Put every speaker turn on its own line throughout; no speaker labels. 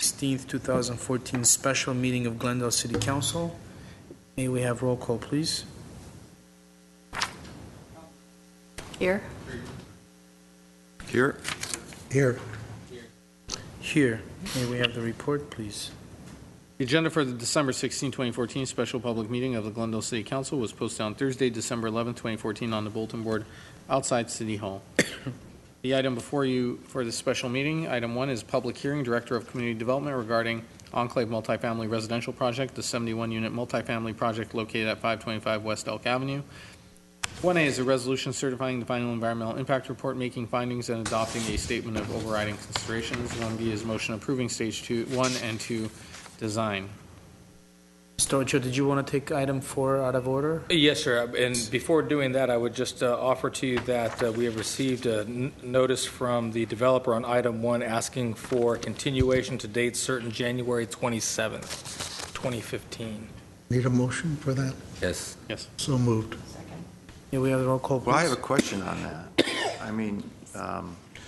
16th, 2014 special meeting of Glendale City Council. May we have roll call, please?
Here.
Here.
Here.
Here. May we have the report, please?
The agenda for the December 16, 2014 special public meeting of the Glendale City Council was posted on Thursday, December 11, 2014 on the bulletin board outside City Hall. The item before you for this special meeting, item 1 is public hearing, Director of Community Development regarding Enclave Multifamily Residential Project, the 71-unit multifamily project located at 525 West Elk Avenue. 1A is a resolution certifying the final environmental impact report, making findings and adopting a statement of overriding considerations. 1B is motion approving stage 1 and 2 design.
Mr. Ocho, did you want to take item 4 out of order?
Yes, sir. And before doing that, I would just offer to you that we have received a notice from the developer on item 1 asking for continuation to date certain January 27th, 2015.
Need a motion for that?
Yes.
Yes.
So moved.
Yeah, we have the roll call, please.
Well, I have a question on that. I mean,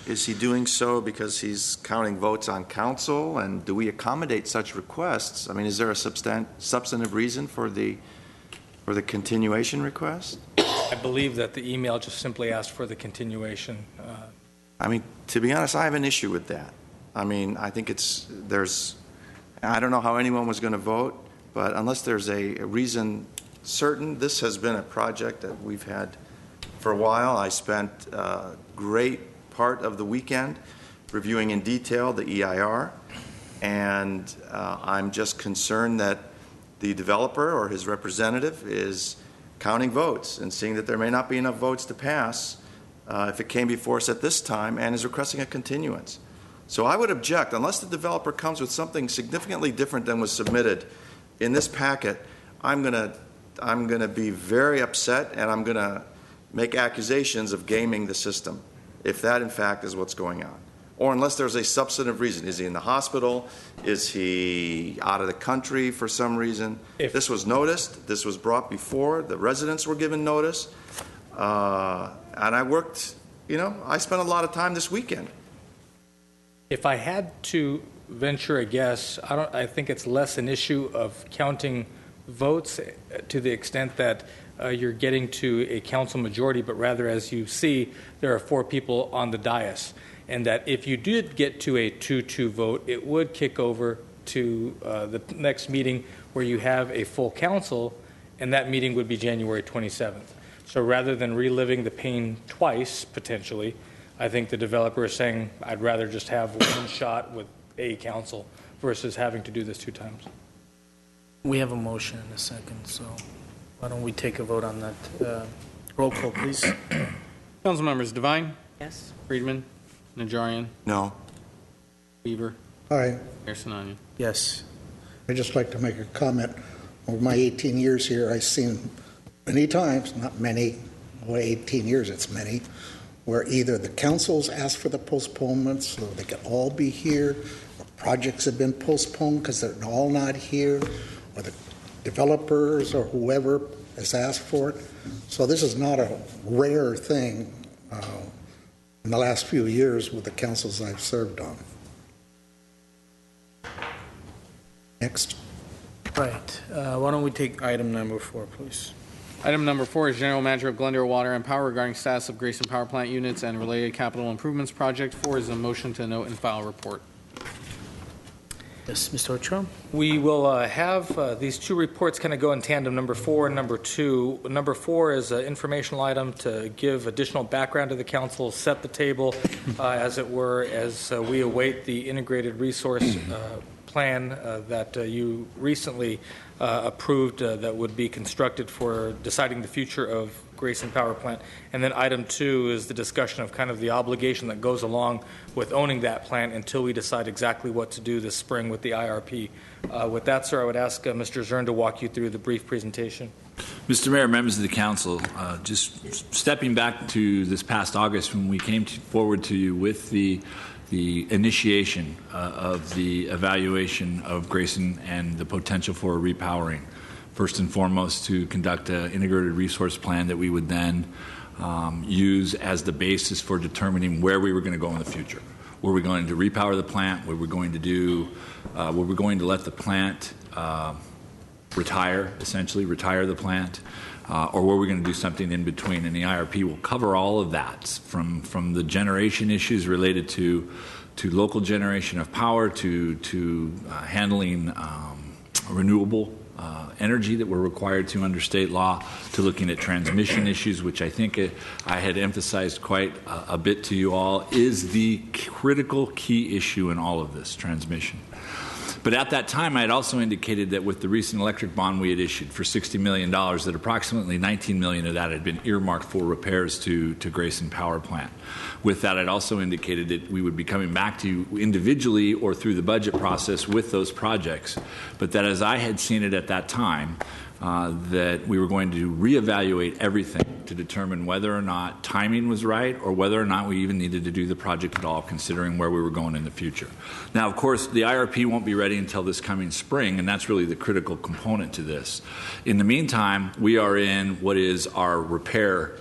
is he doing so because he's counting votes on council, and do we accommodate such requests? I mean, is there a substantive reason for the continuation request?
I believe that the email just simply asked for the continuation.
I mean, to be honest, I have an issue with that. I mean, I think I don't know how anyone was going to vote, but unless there's a reason certain, this has been a project that we've had for a while. I spent a great part of the weekend reviewing in detail the EIR, and I'm just concerned that the developer or his representative is counting votes and seeing that there may not be enough votes to pass if it came before us at this time, and is requesting a continuance. So I would object, unless the developer comes with something significantly different than was submitted in this packet. I'm going to be very upset, and I'm going to make accusations of gaming the system, if that in fact is what's going on. Or unless there's a substantive reason. Is he in the hospital? Is he out of the country for some reason? If this was noticed, this was brought before, the residents were given notice, and I worked, I spent a lot of time this weekend.
If I had to venture a guess, I think it's less an issue of counting votes to the extent that you're getting to a council majority, but rather, as you see, there are 4 people on the dais, and that if you did get to a 2-2 vote, it would kick over to the next meeting where you have a full council, and that meeting would be January 27th. So rather than reliving the pain twice, potentially, I think the developer is saying, I'd rather just have one shot with a council versus having to do this 2 times.
We have a motion in a second, so why don't we take a vote on that? Roll call, please.
Council members Devine?
Yes.
Friedman? Najarian?
No.
Weaver?
Aye.
Mayor Sinania?
Yes.
I'd just like to make a comment. Over my 18 years here, I've seen many times, not many, 18 years it's many, where either the councils ask for the postponement so they can all be here, or projects have been postponed because they're all not here, or the developers or whoever has asked for it. So this is not a rare thing in the last few years with the councils I've served on. Next.
Right. Why don't we take item number 4, please?
Item number 4 is General Manager of Glendale Water and Power regarding status of Grayson Power Plant units and related capital improvements project. 4 is a motion to note and file report.
Yes, Mr. Ocho.
We will have these 2 reports kind of go in tandem, number 4 and number 2. Number 4 is an informational item to give additional background to the council, set the table, as it were, as we await the integrated resource plan that you recently approved that would be constructed for deciding the future of Grayson Power Plant. And then item 2 is the discussion of kind of the obligation that goes along with owning that plant until we decide exactly what to do this spring with the IRP. With that, sir, I would ask Mr. Zern to walk you through the brief presentation.
Mr. Mayor, members of the council, just stepping back to this past August when we came forward to you with the initiation of the evaluation of Grayson and the potential for a repowering. First and foremost, to conduct an integrated resource plan that we would then use as the basis for determining where we were going to go in the future. Were we going to repower the plant? Were we going to let the plant retire the plant? Or were we going to do something in between? And the IRP will cover all of that, from the generation issues related to local generation of power to handling renewable energy that we're required to under state law, to looking at transmission issues, which I think I had emphasized quite a bit to you all, is the critical key issue in all of this, transmission. But at that time, I had also indicated that with the recent electric bond we had issued for $60 million, that approximately $19 million of that had been earmarked for repairs to Grayson Power Plant. With that, I'd also indicated that we would be coming back to you individually or through the budget process with those projects, but that as I had seen it at that time, that we were going to reevaluate everything to determine whether or not timing was right or whether or not we even needed to do the project at all, considering where we were going in the future. Now, of course, the IRP won't be ready until this coming spring, and that's really the critical component to this. In the meantime, we are in what is our repair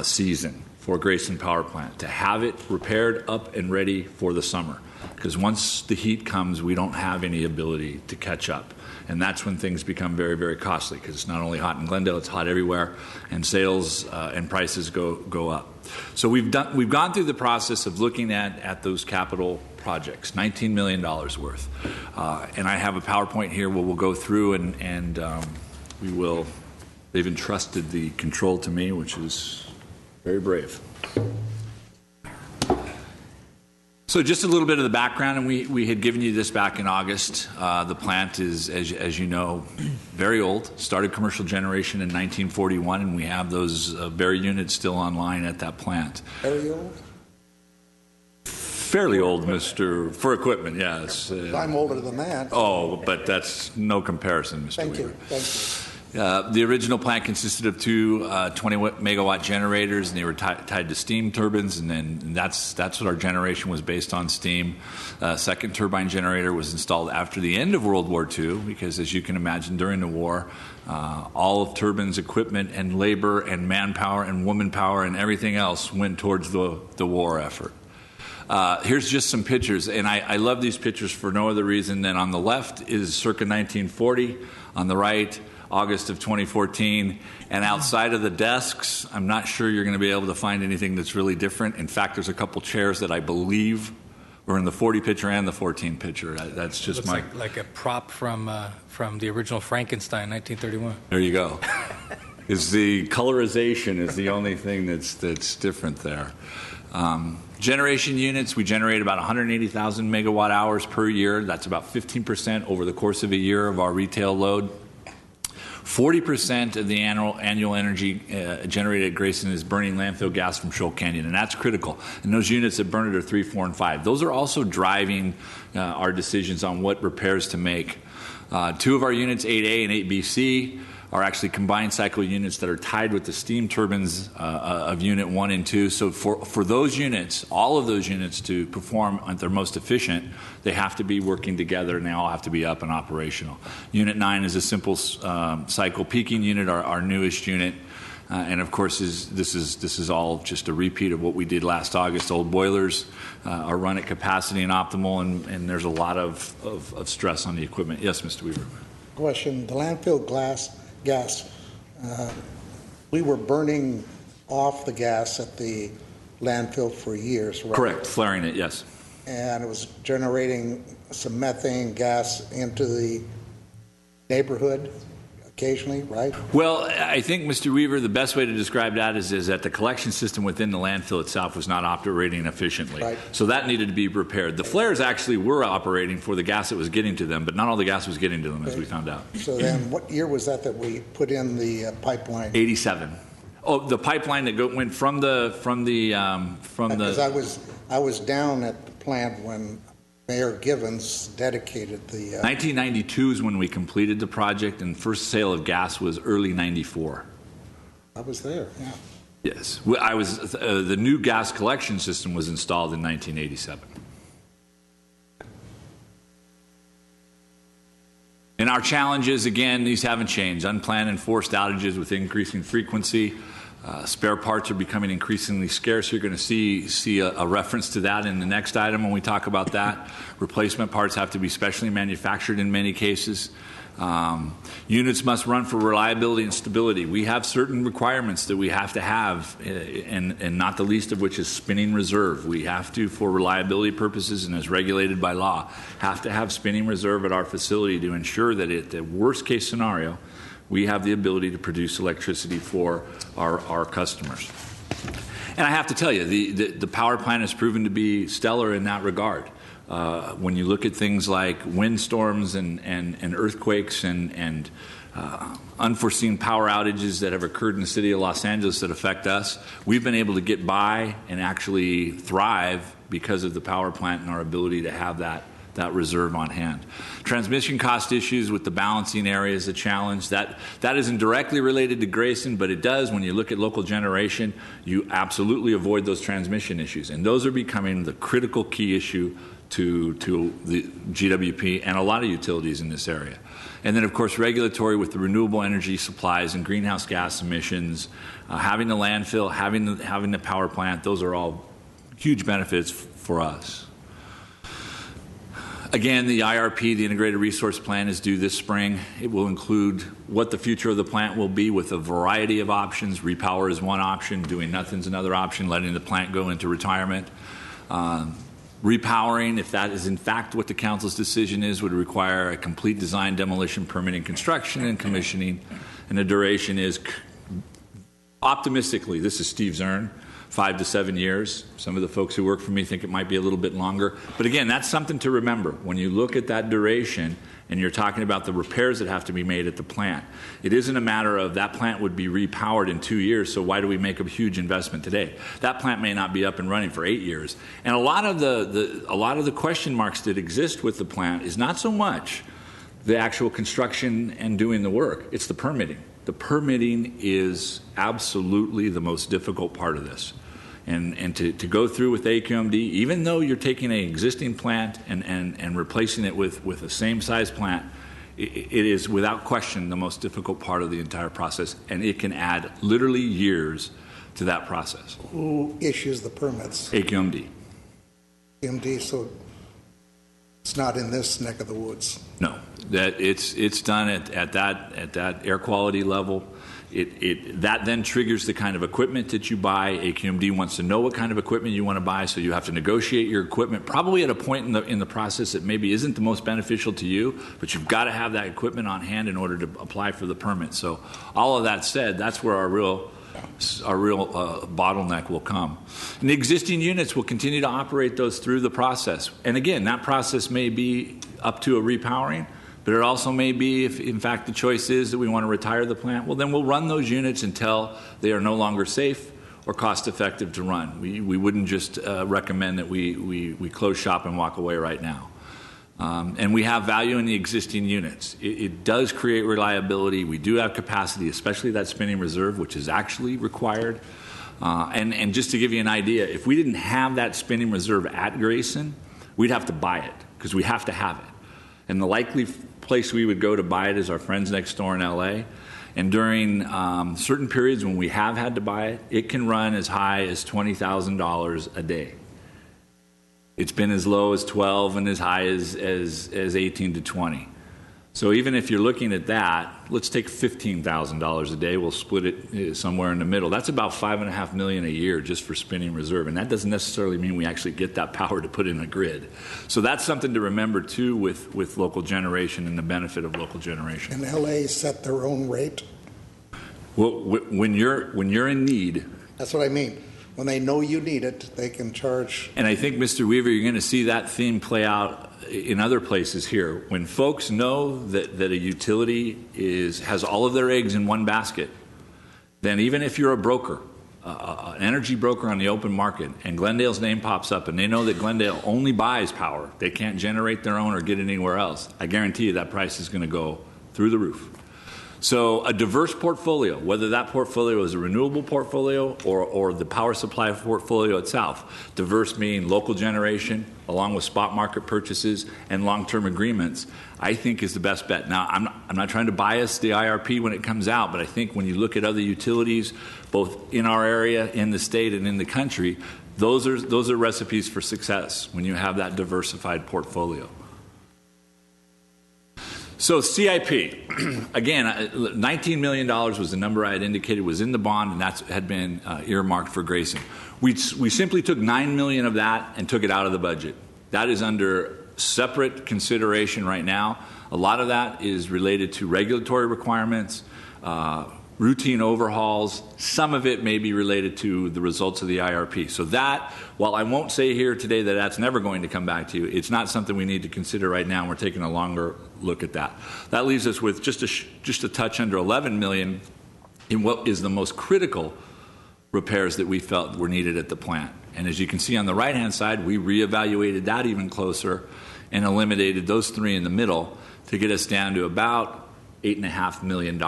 season for Grayson Power Plant, to have it repaired up and ready for the summer. Because once the heat comes, we don't have any ability to catch up. And that's when things become very, very costly, because it's not only hot in Glendale, it's hot everywhere, and sales and prices go up. So we've gone through the process of looking at those capital projects, $19 million worth. And I have a PowerPoint here where we'll go through and they've entrusted the control to me, which is very brave. So just a little bit of the background, and we had given you this back in August. The plant is, as you know, very old. Started commercial generation in 1941, and we have those very units still online at that plant.
Very old?
Fairly old, for equipment, yes.
I'm older than that.
Oh, but that's no comparison, Mr.
Thank
Weaver.
you. Thank you.
The original plant consisted of two 20-megawatt generators, and they were tied to steam turbines, and that's what our generation was based on, steam. Second turbine generator was installed after the end of World War II, because as you can imagine, during the war, all of turbines, equipment, and labor, and manpower, and woman power, and everything else went towards the war effort. Here's just some pictures, and I love these pictures for no other reason than on the left is circa 1940, on the right, August of 2014, and outside of the desks, I'm not sure you're going to be able to find anything that's really different. In fact, there's a couple chairs that I believe were in the 40 picture and the 14 picture. That's just
Looks like a prop from the original Frankenstein, 1931.
There you go. Is the colorization is the only thing that's different there. Generation units, we generate about 180,000 megawatt hours per year. That's about 15% over the course of a year of our retail load. 40% of the annual energy generated at Grayson is burning landfill gas from Shoal Canyon, and that's critical. And those units that burn it are 3, 4, and 5. Those are also driving our decisions on what repairs to make. Two of our units, 8A and 8BC, are actually combined cycle units that are tied with the steam turbines of Unit 1 and 2. So for those units, all of those units to perform at their most efficient, they have to be working together and they all have to be up and operational. Unit 9 is a simple cycle peaking unit, our newest unit. And of course, this is all just a repeat of what we did last August. Old boilers are run at capacity and optimal, and there's a lot of stress on the equipment. Yes, Mr. Weaver.
Question, the landfill gas, we were burning off the gas at the landfill for years, right?
Correct, flaring it, yes.
And it was generating some methane gas into the neighborhood occasionally, right?
Well, I think, Mr. Weaver, the best way to describe that is that the collection system within the landfill itself was not operating efficiently.
Right.
So that needed to be repaired. The flares actually were operating for the gas that was getting to them, but not all the gas was getting to them, as we found out.
So then what year was that we put in the pipeline?
87. Oh, the pipeline that went from the.
Because I was down at the plant when Mayor Givens dedicated the...
1992 is when we completed the project, and first sale of gas was early 94.
I was there, yeah.
Yes. The new gas collection system was installed in 1987. And our challenges, again, these haven't changed. Unplanned and forced outages with increasing frequency. Spare parts are becoming increasingly scarce. You're going to see a reference to that in the next item when we talk about that. Replacement parts have to be specially manufactured in many cases. Units must run for reliability and stability. We have certain requirements that we have to have, and not the least of which is spinning reserve. We have to, for reliability purposes and as regulated by law, have to have spinning reserve at our facility to ensure that at the worst case scenario, we have the ability to produce electricity for our customers. And I have to tell you, the power plant has proven to be stellar in that regard. When you look at things like windstorms and earthquakes and unforeseen power outages that have occurred in the city of Los Angeles that affect us, we've been able to get by and actually thrive because of the power plant and our ability to have that reserve on hand. Transmission cost issues with the balancing area is a challenge. That isn't directly related to Grayson, but it does. When you look at local generation, you absolutely avoid those transmission issues. And those are becoming the critical key issue to the GWP and a lot of utilities in this area. And then, of course, regulatory with the renewable energy supplies and greenhouse gas emissions, having the landfill, having the power plant, those are all huge benefits for us. Again, the IRP, the Integrated Resource Plan, is due this spring. It will include what the future of the plant will be with a variety of options. Repower is one option. Doing nothing is another option. Letting the plant go into retirement. Repowering, if that is in fact what the council's decision is, would require a complete design, demolition, permitting, construction, and commissioning. And the duration is, optimistically, this is Steve Zern, 5 to 7 years. Some of the folks who work for me think it might be a little bit longer. But again, that's something to remember. When you look at that duration and you're talking about the repairs that have to be made at the plant, it isn't a matter of that plant would be repowered in 2 years, so why do we make a huge investment today? That plant may not be up and running for 8 years. And a lot of the question marks that exist with the plant is not so much the actual construction and doing the work, it's the permitting. The permitting is absolutely the most difficult part of this. And to go through with AQMD, even though you're taking an existing plant and replacing it with a same size plant, it is without question the most difficult part of the entire process, and it can add literally years to that process.
Who issues the permits?
AQMD.
AQMD, so it's not in this neck of the woods.
No, that it's done at that air quality level. That then triggers the kind of equipment that you buy. AQMD wants to know what kind of equipment you want to buy, so you have to negotiate your equipment, probably at a point in the process that maybe isn't the most beneficial to you, but you've got to have that equipment on hand in order to apply for the permit. So all of that said, that's where our real bottleneck will come. And the existing units will continue to operate those through the process. And again, that process may be up to a repowering, but it also may be, if in fact the choice is that we want to retire the plant, well then we'll run those units until they are no longer safe or cost effective to run. We wouldn't just recommend that we close shop and walk away right now. And we have value in the existing units. It does create reliability. We do have capacity, especially that spinning reserve, which is actually required. And just to give you an idea, if we didn't have that spinning reserve at Grayson, we'd have to buy it because we have to have it. And the likely place we would go to buy it is our friends next door in LA. And during certain periods when we have had to buy it, it can run as high as $20,000 a day. It's been as low as 12 and as high as 18 to 20. So even if you're looking at that, let's take $15,000 a day. We'll split it somewhere in the middle. That's about $5.5 million a year just for spinning reserve, and that doesn't necessarily mean we actually get that power to put in a grid. So that's something to remember too with local generation and the benefit of local generation.
And LA set their own rate.
Well, when you're in need,
that's what I mean. When they know you need it, they can charge.
And I think, Mr. Weaver, you're going to see that theme play out in other places here. When folks know that a utility has all of their eggs in one basket, then even if you're a broker, an energy broker on the open market, and Glendale's name pops up and they know that Glendale only buys power, they can't generate their own or get it anywhere else, I guarantee you that price is going to go through the roof. So a diverse portfolio, whether that portfolio is a renewable portfolio or the power supply portfolio itself, diverse meaning local generation along with spot market purchases and long-term agreements, I think is the best bet. Now, I'm not trying to bias the IRP when it comes out, but I think when you look at other utilities, both in our area, in the state, and in the country, those are recipes for success when you have that diversified portfolio. So CIP, again, $19 million was the number I had indicated was in the bond, and that had been earmarked for Grayson. We simply took $9 million of that and took it out of the budget. That is under separate consideration right now. A lot of that is related to regulatory requirements, routine overhauls. Some of it may be related to the results of the IRP. So that, while I won't say here today that that's never going to come back to you, it's not something we need to consider right now. We're taking a longer look at that. That leaves us with just a touch under $11 million in what is the most critical repairs that we felt were needed at the plant. And as you can see on the right-hand side, we reevaluated that even closer and eliminated those three in the middle to get us down to about $8.5 million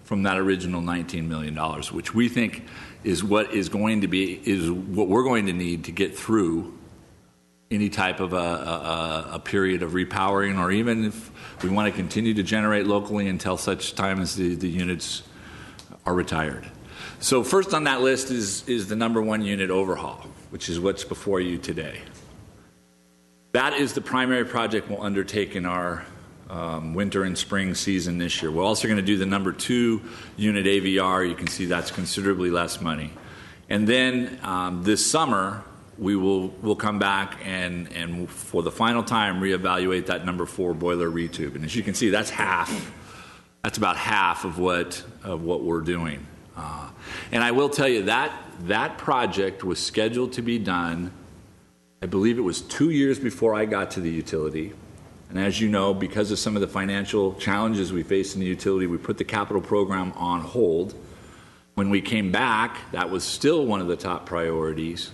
from that original $19 million, which we think is what we're going to need to get through any type of a period of repowering, or even if we want to continue to generate locally until such time as the units are retired. So first on that list is the number one unit overhaul, which is what's before you today. That is the primary project we'll undertake in our winter and spring season this year. We're also going to do the number 2 unit AVR. You can see that's considerably less money. And then this summer, we'll come back and for the final time reevaluate that number 4 boiler retube. And as you can see, that's half. That's about half of what we're doing. And I will tell you that project was scheduled to be done, I believe it was 2 years before I got to the utility. And as you know, because of some of the financial challenges we faced in the utility, we put the capital program on hold. When we came back, that was still one of the top priorities.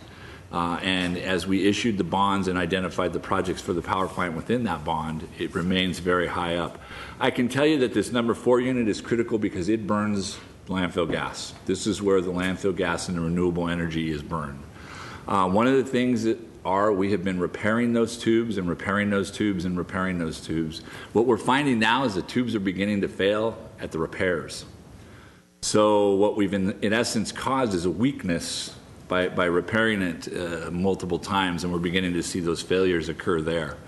And as we issued the bonds and identified the projects for the power plant within that bond, it remains very high up. I can tell you that this number 4 unit is critical because it burns landfill gas. This is where the landfill gas and the renewable energy is burned. One of the things that we have been repairing those tubes and repairing those tubes and repairing those tubes. What we're finding now is the tubes are beginning to fail at the repairs. So what we've in essence caused is a weakness by repairing it multiple times, and we're beginning to see those failures occur there.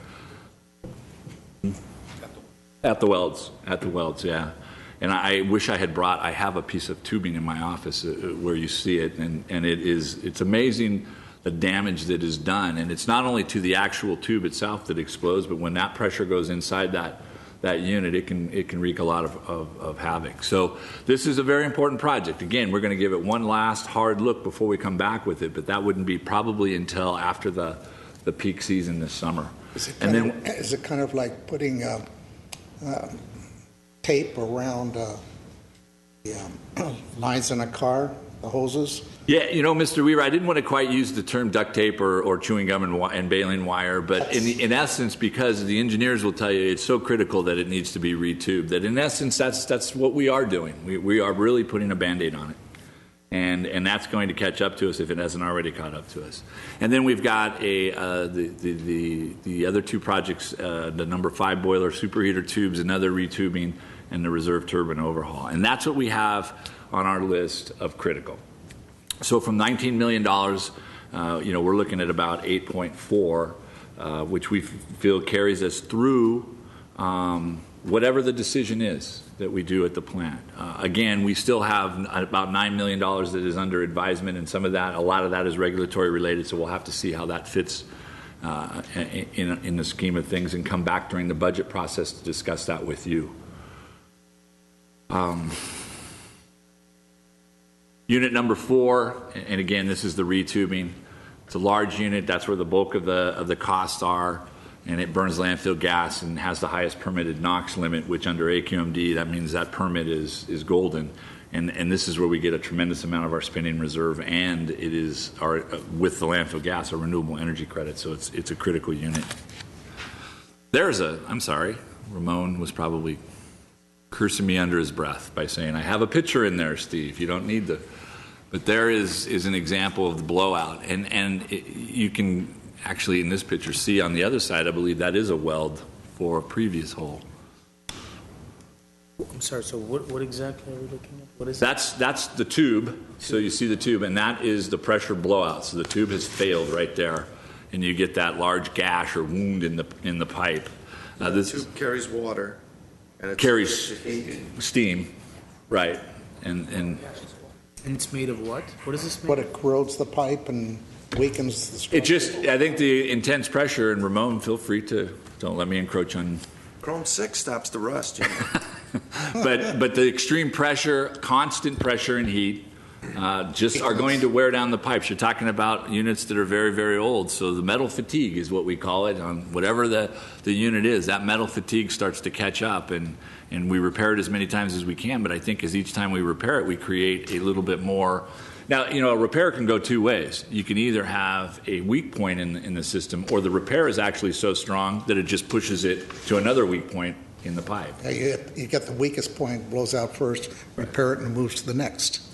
At the welds, yeah. And I wish I have a piece of tubing in my office where you see it, and it's amazing the damage that is done. And it's not only to the actual tube itself that explodes, but when that pressure goes inside that unit, it can wreak a lot of havoc. So this is a very important project. Again, we're going to give it one last hard look before we come back with it, but that wouldn't be probably until after the peak season this summer.
Is it kind of like putting tape around the lines in a car, the hoses?
Yeah, Mr. Weaver, I didn't want to quite use the term duct tape or chewing gum and baling wire, but in essence, because the engineers will tell you it's so critical that it needs to be retubed, that in essence, that's what we are doing. We are really putting a Band-Aid on it. And that's going to catch up to us if it hasn't already caught up to us. And then we've got the other 2 projects, the number 5 boiler superheater tubes, another retubing, and the reserve turbine overhaul. And that's what we have on our list of critical. So from $19 million, we're looking at about 8.4, which we feel carries us through whatever the decision is that we do at the plant. Again, we still have about $9 million that is under advisement, and a lot of that is regulatory related, so we'll have to see how that fits in the scheme of things and come back during the budget process to discuss that with you. Unit number 4, and again, this is the retubing. It's a large unit. That's where the bulk of the costs are, and it burns landfill gas and has the highest permitted NOx limit, which under AQMD, that means that permit is golden. And this is where we get a tremendous amount of our spending reserve, and it is with the landfill gas, our renewable energy credit, so it's a critical unit. I'm sorry, Ramon was probably cursing me under his breath by saying, I have a picture in there, Steve. You don't need the... But there is an example of the blowout. And you can actually, in this picture, see on the other side, I believe that is a weld for a previous hole.
I'm sorry, so what exactly are we looking at? What is that?
That's the tube. So you see the tube, and that is the pressure blowout. So the tube has failed right there, and you get that large gash or wound in the pipe. This
tube carries water. And it
carries steam, right? And
And it's made of what? What is this made
What,
of?
it corrodes the pipe and weakens the structure?
it just, I think the intense pressure, and Ramon, feel free to, don't let me encroach on,
Chrome 6 stops the rust. You know?
but the extreme pressure, constant pressure and heat, just are going to wear down the pipes. You're talking about units that are very, very old. So the metal fatigue is what we call it on whatever the unit is. That metal fatigue starts to catch up, and we repair it as many times as we can. But I think as each time we repair it, we create a little bit more. Now, a repair can go two ways. You can either have a weak point in the system, or the repair is actually so strong that it just pushes it to another weak point in the pipe.
You get the weakest point, blows out first, repair it, and moves to the next.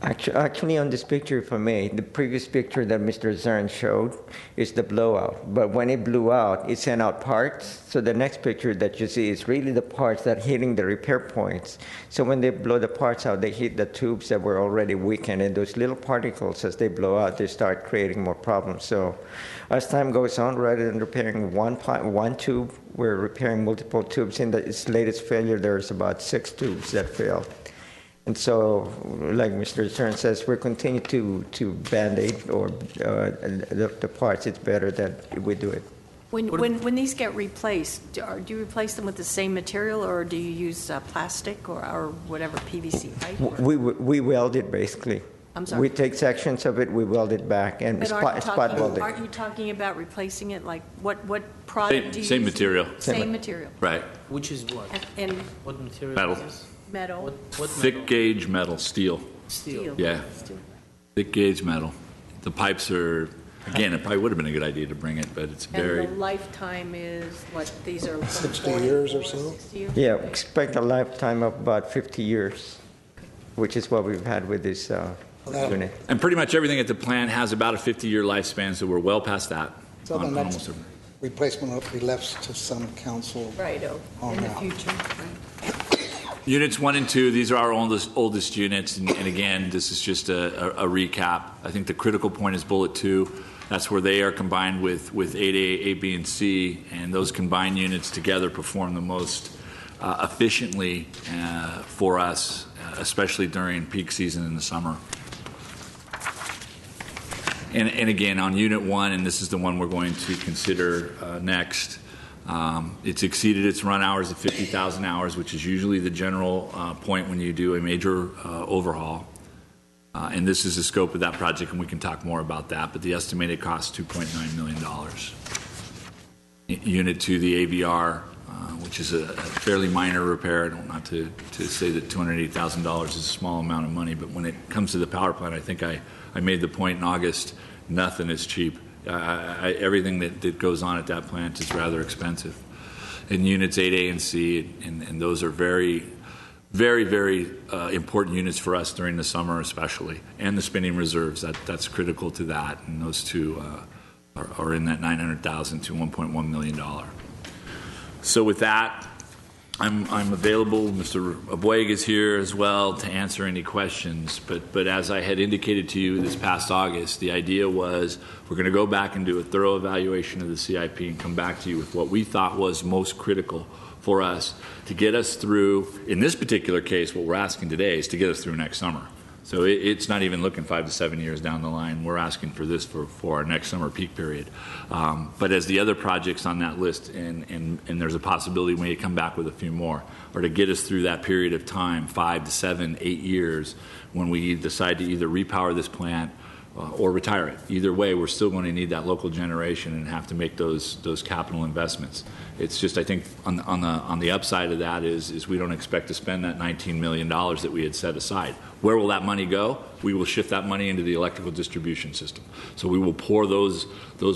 Actually, on this picture, if I may, the previous picture that Mr. Zern showed is the blowout. But when it blew out, it sent out parts. So the next picture that you see is really the parts that hitting the repair points. So when they blow the parts out, they hit the tubes that were already weakened. And those little particles, as they blow out, they start creating more problems. So as time goes on, rather than repairing one tube, we're repairing multiple tubes. In its latest failure, there's about 6 tubes that failed. And so, like Mr. Stern says, we're continuing to Band-Aid or the parts. It's better that we do it.
When these get replaced, do you replace them with the same material, or do you use plastic or whatever, PVC pipe?
We weld it, basically.
I'm sorry?
We take sections of it, we weld it back, and
But
spot weld it.
aren't you talking about replacing it? Like, what product do you
Same
use?
material.
Same material.
Right.
Which is what?
And
What material
Metal.
is this?
metal,
What
Thick
metal?
gauge metal, steel.
steel.
Yeah.
Steel.
Thick gauge metal. The pipes are, again, it probably would have been a good idea to bring it, but it's very,
And the lifetime is, what, these are
60
40,
years or so?
60 years?
Yeah, expect a lifetime of about 50 years, which is what we've had with this unit.
and pretty much everything at the plant has about a 50-year lifespan, so we're well past that.
So the
on
next
almost everything.
replacement will be left to some council.
Right,
Oh,
in the
no.
future. Right.
Units 1 and 2, these are our oldest units, and again, this is just a recap. I think the critical point is bullet 2. That's where they are combined with 8A, 8B, and C, and those combined units together perform the most efficiently for us, especially during peak season in the summer. And again, on Unit 1, and this is the one we're going to consider next, it's exceeded its run hours of 50,000 hours, which is usually the general point when you do a major overhaul. And this is the scope of that project, and we can talk more about that, but the estimated cost is $2.9 million. Unit 2, the AVR, which is a fairly minor repair. I don't want to say that $280,000 is a small amount of money, but when it comes to the power plant, I think I made the point in August, nothing is cheap. Everything that goes on at that plant is rather expensive. And units 8A and C, and those are very, very, very important units for us during the summer especially, and the spinning reserves. That's critical to that, and those two are in that $900,000 to $1.1 million. So with that, I'm available. Mr. Aboyeg is here as well to answer any questions. But as I had indicated to you this past August, the idea was we're going to go back and do a thorough evaluation of the CIP and come back to you with what we thought was most critical for us to get us through. In this particular case, what we're asking today is to get us through next summer. So it's not even looking 5 to 7 years down the line. We're asking for this for our next summer peak period. But as the other projects on that list, and there's a possibility we may come back with a few more, or to get us through that period of time, 5 to 7, 8 years, when we decide to either repower this plant or retire it. Either way, we're still going to need that local generation and have to make those capital investments. It's just, I think, on the upside of that is we don't expect to spend that $19 million that we had set aside. Where will that money go? We will shift that money into the electrical distribution system. So we will pour those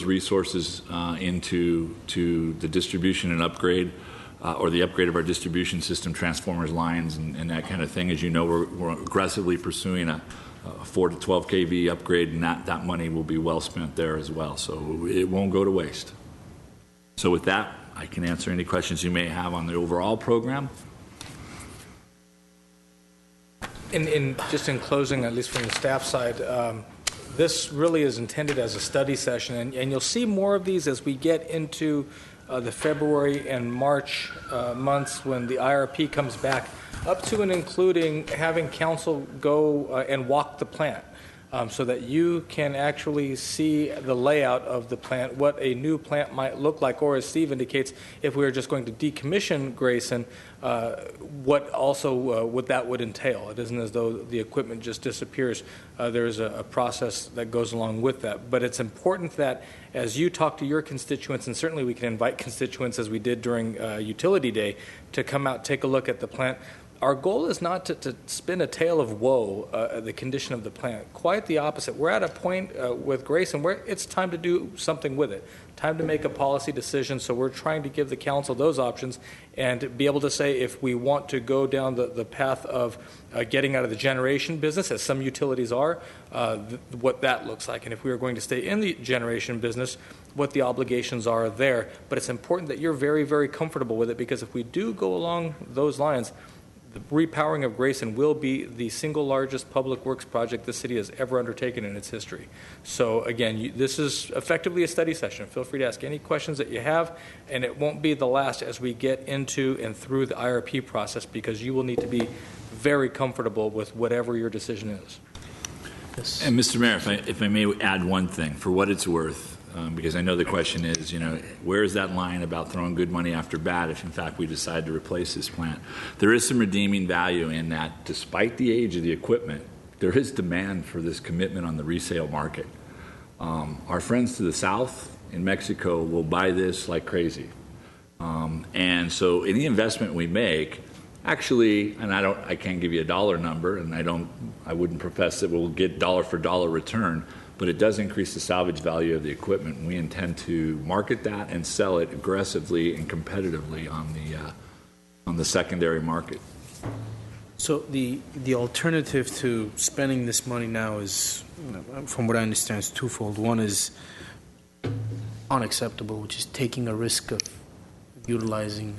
resources into the distribution and upgrade or the upgrade of our distribution system, transformers, lines, and that kind of thing. As you know, we're aggressively pursuing a 4 to 12 kV upgrade, and that money will be well spent there as well. So it won't go to waste. So with that, I can answer any questions you may have on the overall program.
Just in closing, at least from the staff side, this really is intended as a study session, and you'll see more of these as we get into the February and March months when the IRP comes back, up to and including having council go and walk the plant. So that you can actually see the layout of the plant, what a new plant might look like, or as Steve indicates, if we were just going to decommission Grayson, what also what that would entail. It isn't as though the equipment just disappears. There's a process that goes along with that. But it's important that as you talk to your constituents, and certainly we can invite constituents as we did during Utility Day, to come out, take a look at the plant. Our goal is not to spin a tale of woe, the condition of the plant. Quite the opposite. We're at a point with Grayson where it's time to do something with it, time to make a policy decision. So we're trying to give the council those options and be able to say if we want to go down the path of getting out of the generation business, as some utilities are, what that looks like. And if we are going to stay in the generation business, what the obligations are there. But it's important that you're very, very comfortable with it, because if we do go along those lines, the repowering of Grayson will be the single largest public works project the city has ever undertaken in its history. So again, this is effectively a study session. Feel free to ask any questions that you have, and it won't be the last as we get into and through the IRP process, because you will need to be very comfortable with whatever your decision is.
Yes.
And Mr. Mayor, if I may add one thing, for what it's worth, because I know the question is, where is that line about throwing good money after bad if, in fact, we decide to replace this plant? There is some redeeming value in that. Despite the age of the equipment, there is demand for this commitment on the resale market. Our friends to the south in Mexico will buy this like crazy. And so any investment we make, actually, and I can't give you a dollar number, and I wouldn't profess that we'll get dollar for dollar return, but it does increase the salvage value of the equipment. We intend to market that and sell it aggressively and competitively on the secondary market.
So the alternative to spending this money now is, from what I understand, is twofold. One is unacceptable, which is taking a risk of utilizing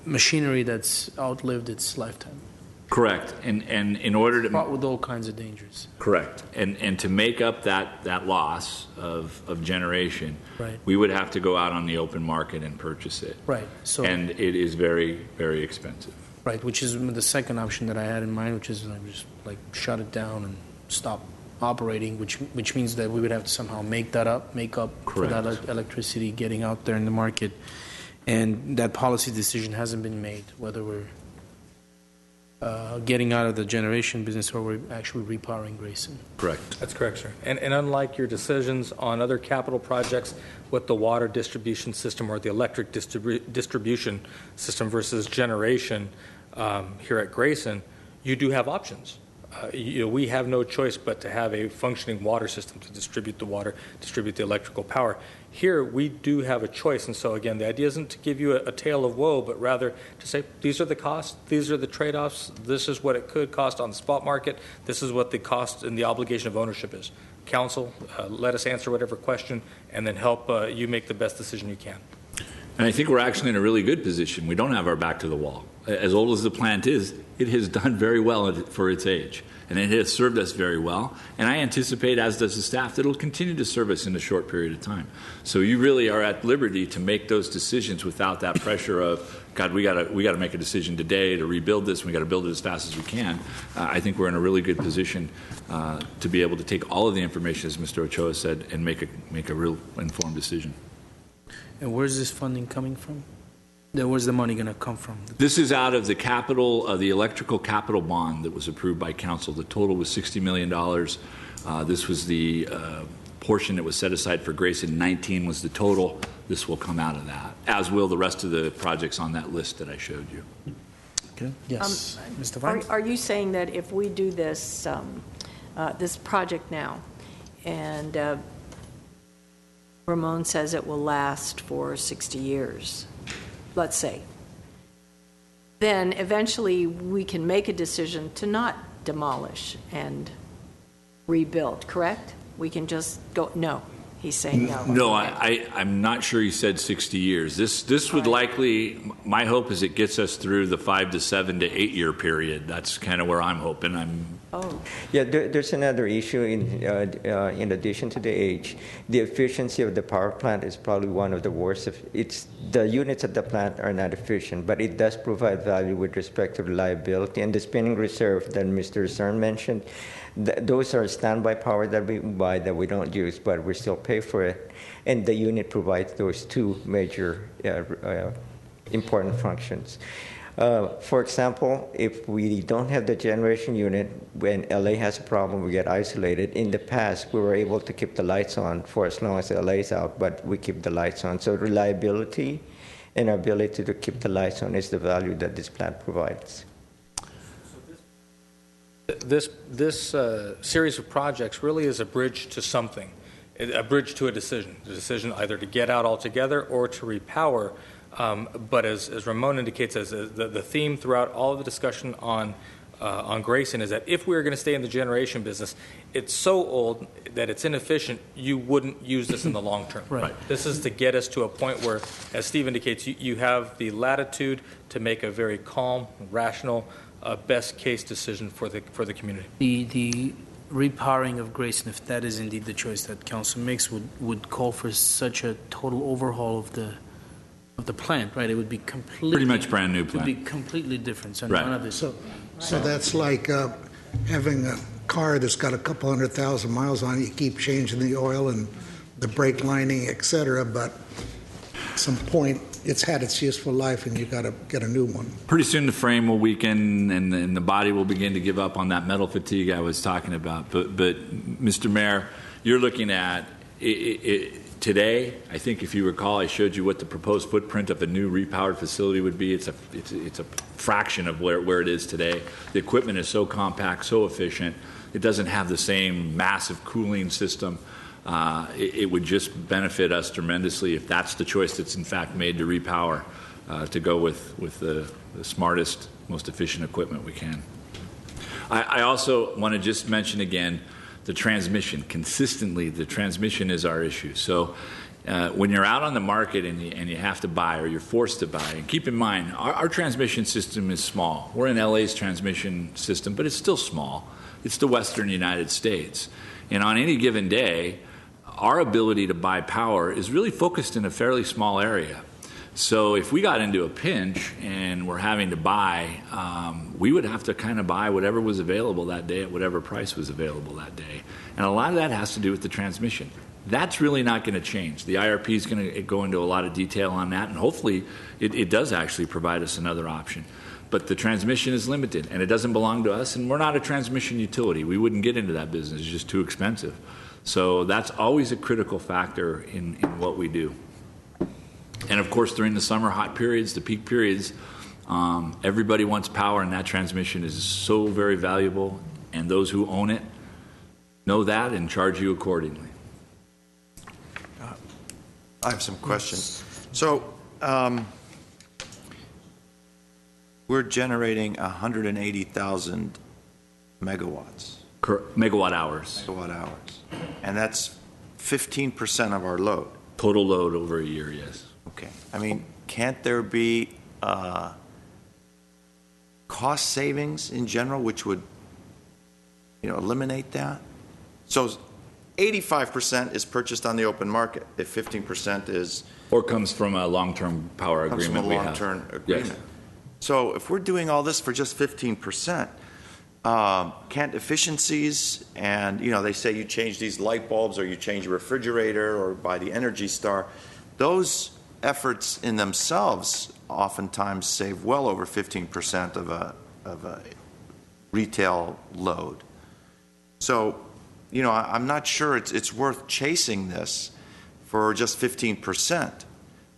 machinery that's outlived its lifetime.
Correct. And in order to...
Fraught with all kinds of dangers.
Correct. And to make up that loss of generation,
right,
we would have to go out on the open market and purchase it.
Right. So,
and it is very, very expensive.
Right, which is the second option that I had in mind, which is just shut it down and stop operating, which means that we would have to somehow make up
Correct.
for that electricity getting out there in the market. And that policy decision hasn't been made, whether we're getting out of the generation business or we're actually repowering Grayson.
Correct.
That's correct, sir. And unlike your decisions on other capital projects with the water distribution system or the electric distribution system versus generation here at Grayson, you do have options. We have no choice but to have a functioning water system to distribute the water, distribute the electrical power. Here, we do have a choice. And so, again, the idea isn't to give you a tale of woe, but rather to say, these are the costs, these are the trade-offs, this is what it could cost on the spot market, this is what the cost and the obligation of ownership is. Council, let us answer whatever question, and then help you make the best decision you can.
And I think we're actually in a really good position. We don't have our back to the wall. As old as the plant is, it has done very well for its age, and it has served us very well. And I anticipate, as does the staff, that it'll continue to serve us in a short period of time. So you really are at liberty to make those decisions without that pressure of, God, we got to make a decision today to rebuild this, and we got to build it as fast as we can. I think we're in a really good position to be able to take all of the information, as Mr. Ochoa said, and make a real informed decision.
And where's this funding coming from? Where's the money going to come from?
This is out of the capital, the electrical capital bond that was approved by council. The total was $60 million. This was the portion that was set aside for Grayson. 19 was the total. This will come out of that, as will the rest of the projects on that list that I showed you.
Okay. Yes. Mr. Vine?
Are you saying that if we do this this project now, and Ramon says it will last for 60 years, let's say, then eventually we can make a decision to not demolish and rebuild, correct? We can just go, no. He's saying no.
No, I'm not sure he said 60 years. This would likely, my hope is it gets us through the 5 to 7 to 8 year period. That's kind of where I'm hoping.
Yeah, there's another issue in addition to the age. The efficiency of the power plant is probably one of the worst. The units at the plant are not efficient, but it does provide value with respect to reliability. And the spinning reserve that Mr. Zern mentioned, those are standby power that we buy that we don't use, but we still pay for it. And the unit provides those two major important functions. For example, if we don't have the generation unit, when LA has a problem, we get isolated. In the past, we were able to keep the lights on for as long as LA is out, but we keep the lights on. So reliability and our ability to keep the lights on is the value that this plant provides.
This series of projects really is a bridge to something, a bridge to a decision either to get out altogether or to repower. But as Ramon indicates, as the theme throughout all of the discussion on Grayson is that if we were going to stay in the generation business, it's so old that it's inefficient, you wouldn't use this in the long term.
Right.
This is to get us to a point where, as Steve indicates, you have the latitude to make a very calm, rational, best case decision for the community.
The repowering of Grayson, if that is indeed the choice that council makes, would call for such a total overhaul of the plant, right? It would be completely
Pretty much brand new plant.
It would be completely different. So
Right.
none of it.
So that's like having a car that's got a couple 100,000 miles on it. You keep changing the oil and the brake lining, et cetera, but at some point it's had its useful life and you got to get a new one.
Pretty soon the frame will weaken and the body will begin to give up on that metal fatigue I was talking about. But Mr. Mayor, you're looking at today, I think if you recall, I showed you what the proposed footprint of a new repowered facility would be. It's a fraction of where it is today. The equipment is so compact, so efficient. It doesn't have the same massive cooling system. It would just benefit us tremendously if that's the choice that's in fact made to repower, to go with the smartest, most efficient equipment we can. I also want to just mention again the transmission. Consistently, the transmission is our issue. So when you're out on the market and you have to buy or you're forced to buy, and keep in mind, our transmission system is small. We're in LA's transmission system, but it's still small. It's the Western United States. And on any given day, our ability to buy power is really focused in a fairly small area. So if we got into a pinch and we're having to buy, we would have to kind of buy whatever was available that day at whatever price was available that day. And a lot of that has to do with the transmission. That's really not going to change. The IRP is going to go into a lot of detail on that, and hopefully it does actually provide us another option. But the transmission is limited, and it doesn't belong to us, and we're not a transmission utility. We wouldn't get into that business. It's just too expensive. So that's always a critical factor in what we do. And of course, during the summer hot periods, the peak periods, everybody wants power, and that transmission is so very valuable, and those who own it know that and charge you accordingly.
I have some questions. So we're generating 180,000 megawatts.
Megawatt hours.
Megawatt hours. And that's 15% of our load.
Total load over a year, yes.
Okay. I mean, can't there be cost savings in general which would, eliminate that? So 85% is purchased on the open market. If 15% is...
Or comes from a long-term power agreement
comes from
we
a
have.
long-term agreement.
Yes.
So if we're doing all this for just 15%, can't efficiencies and, they say you change these light bulbs or you change your refrigerator or buy the Energy Star, those efforts in themselves oftentimes save well over 15% of a retail load. So, I'm not sure it's worth chasing this for just 15%,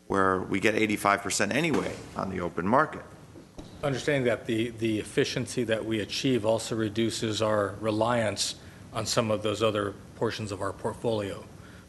where we get 85% anyway on the open market.
Understanding that the efficiency that we achieve also reduces our reliance on some of those other portions of our portfolio.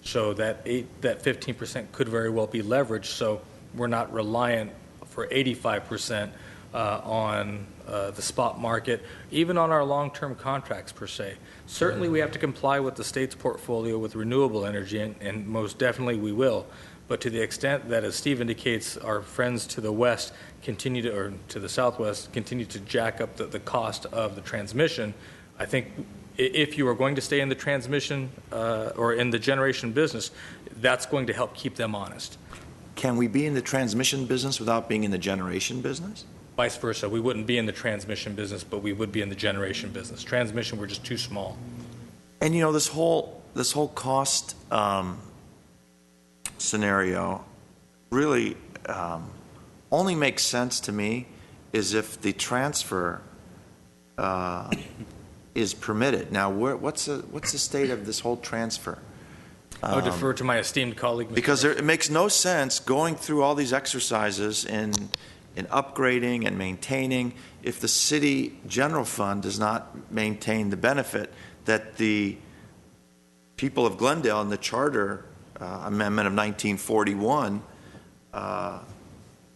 So that 15% could very well be leveraged, so we're not reliant for 85% on the spot market, even on our long-term contracts per se. Certainly we have to comply with the state's portfolio with renewable energy, and most definitely we will. But to the extent that, as Steve indicates, our friends to the west continue to, or to the southwest, continue to jack up the cost of the transmission, I think if you are going to stay in the transmission or in the generation business, that's going to help keep them honest.
Can we be in the transmission business without being in the generation business?
Vice versa. We wouldn't be in the transmission business, but we would be in the generation business. Transmission, we're just too small.
And this whole cost scenario really only makes sense to me is if the transfer is permitted. Now, what's the state of this whole transfer?
I would defer to my esteemed colleague, Mr.
Because it makes no sense going through all these exercises in upgrading and maintaining if the city general fund does not maintain the benefit that the people of Glendale in the charter amendment of 1941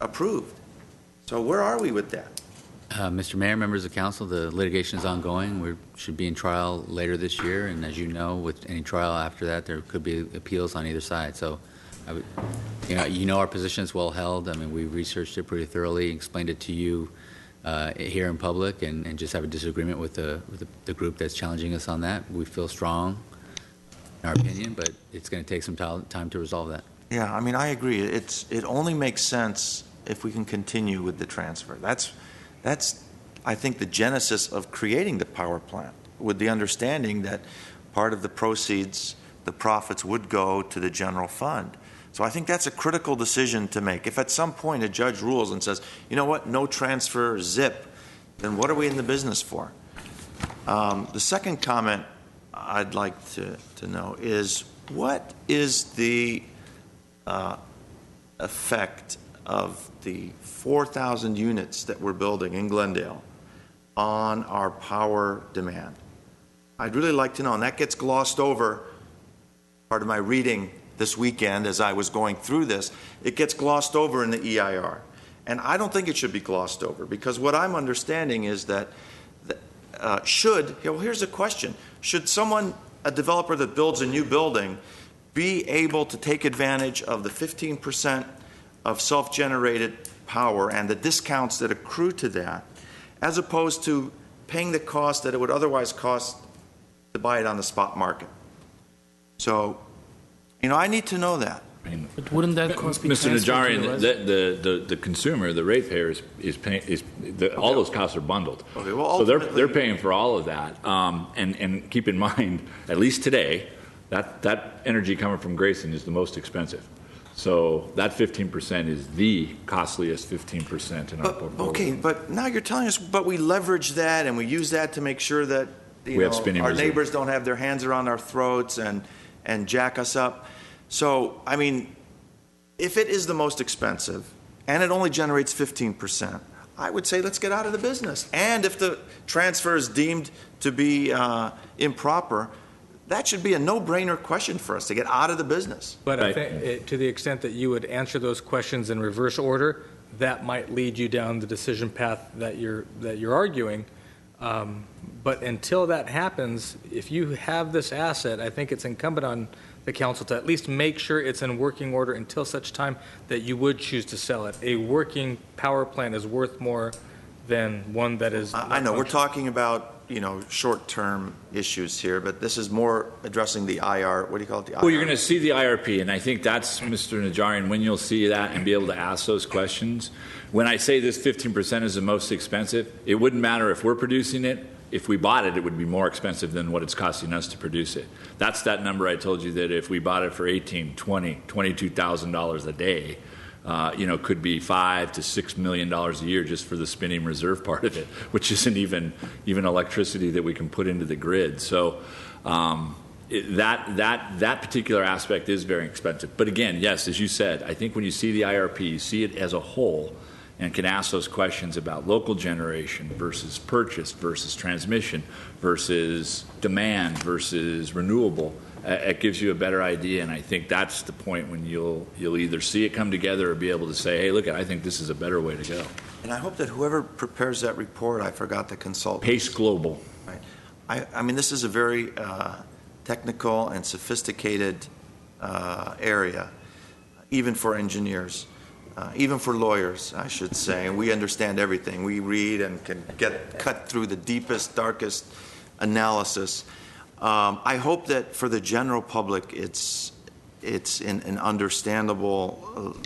approved. So where are we with that?
Mr. Mayor, members of council, the litigation is ongoing. We should be in trial later this year, and as you know, with any trial after that, there could be appeals on either side. So, our position is well held. I mean, we researched it pretty thoroughly, explained it to you here in public, and just have a disagreement with the group that's challenging us on that. We feel strong in our opinion, but it's going to take some time to resolve that.
Yeah, I mean, I agree. It only makes sense if we can continue with the transfer. That's, I think, the genesis of creating the power plant, with the understanding that part of the proceeds, the profits, would go to the general fund. So I think that's a critical decision to make. If at some point a judge rules and says, you know what, no transfer, zip, then what are we in the business for? The second comment I'd like to know is, what is the effect of the 4,000 units that we're building in Glendale on our power demand? I'd really like to know, and that gets glossed over. Part of my reading this weekend as I was going through this, it gets glossed over in the EIR. And I don't think it should be glossed over, because what I'm understanding is that here's a question. Should a developer that builds a new building, be able to take advantage of the 15% of self-generated power and the discounts that accrue to that, as opposed to paying the cost that it would otherwise cost to buy it on the spot market? So, I need to know that.
But wouldn't that cost be
Mr.
transferred to
Najarian,
the resident?
the consumer, the ratepayer, is paying. All those costs are bundled.
Okay, well,
so they're paying for all of that. And keep in mind, at least today, that energy coming from Grayson is the most expensive. So that 15% is the costliest 15% in our portfolio.
Okay, but now you're telling us, but we leverage that and we use that to make sure that our neighbors don't have their hands around our throats and jack us up. So, I mean, if it is the most expensive and it only generates 15%, I would say let's get out of the business. And if the transfer is deemed to be improper, that should be a no-brainer question for us to get out of the business.
But I think to the extent that you would answer those questions in reverse order, that might lead you down the decision path that you're arguing. But until that happens, if you have this asset, I think it's incumbent on the council to at least make sure it's in working order until such time that you would choose to sell it. A working power plant is worth more than one that is.
I know we're talking about short-term issues here, but this is more addressing the IR. What do you call it? The IR?
Well, you're going to see the IRP, and I think that's, Mr. Najarian, when you'll see that and be able to ask those questions. When I say this 15% is the most expensive, it wouldn't matter if we're producing it. If we bought it, it would be more expensive than what it's costing us to produce it. That's that number I told you, that if we bought it for $18,000, $20,000, $22,000 a day, could be $5 to $6 million a year just for the spinning reserve part of it, which isn't even electricity that we can put into the grid. So that particular aspect is very expensive. But again, yes, as you said, I think when you see the IRP, you see it as a whole and can ask those questions about local generation versus purchase versus transmission versus demand versus renewable it gives you a better idea. And I think that's the point when you'll either see it come together or be able to say, hey, look, I think this is a better way to go.
And I hope that whoever prepares that report, I forgot to consult.
Pace Global.
Right. I mean, this is a very technical and sophisticated area, even for engineers, even for lawyers, I should say. And we understand everything. We read and can cut through the deepest, darkest analysis. I hope that for the general public, it's in an understandable,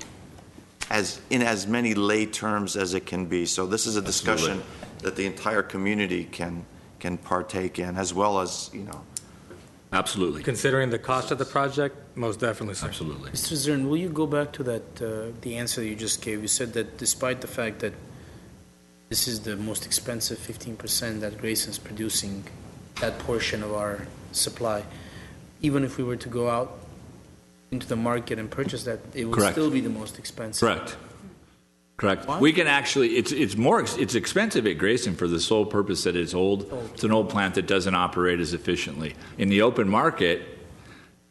in as many lay terms as it can be. So this is a discussion that the entire community can partake in, as well as,
Absolutely.
Considering the cost of the project, most definitely, sir.
Absolutely.
Mr. Zern, will you go back to that, the answer you just gave? You said that despite the fact that this is the most expensive 15% that Grayson's producing, that portion of our supply, even if we were to go out into the market and purchase that, it would
Correct.
still be the most expensive.
Correct.
Why?
We can actually, it's expensive at Grayson for the sole purpose that it's old. It's an old plant that doesn't operate as efficiently. In the open market,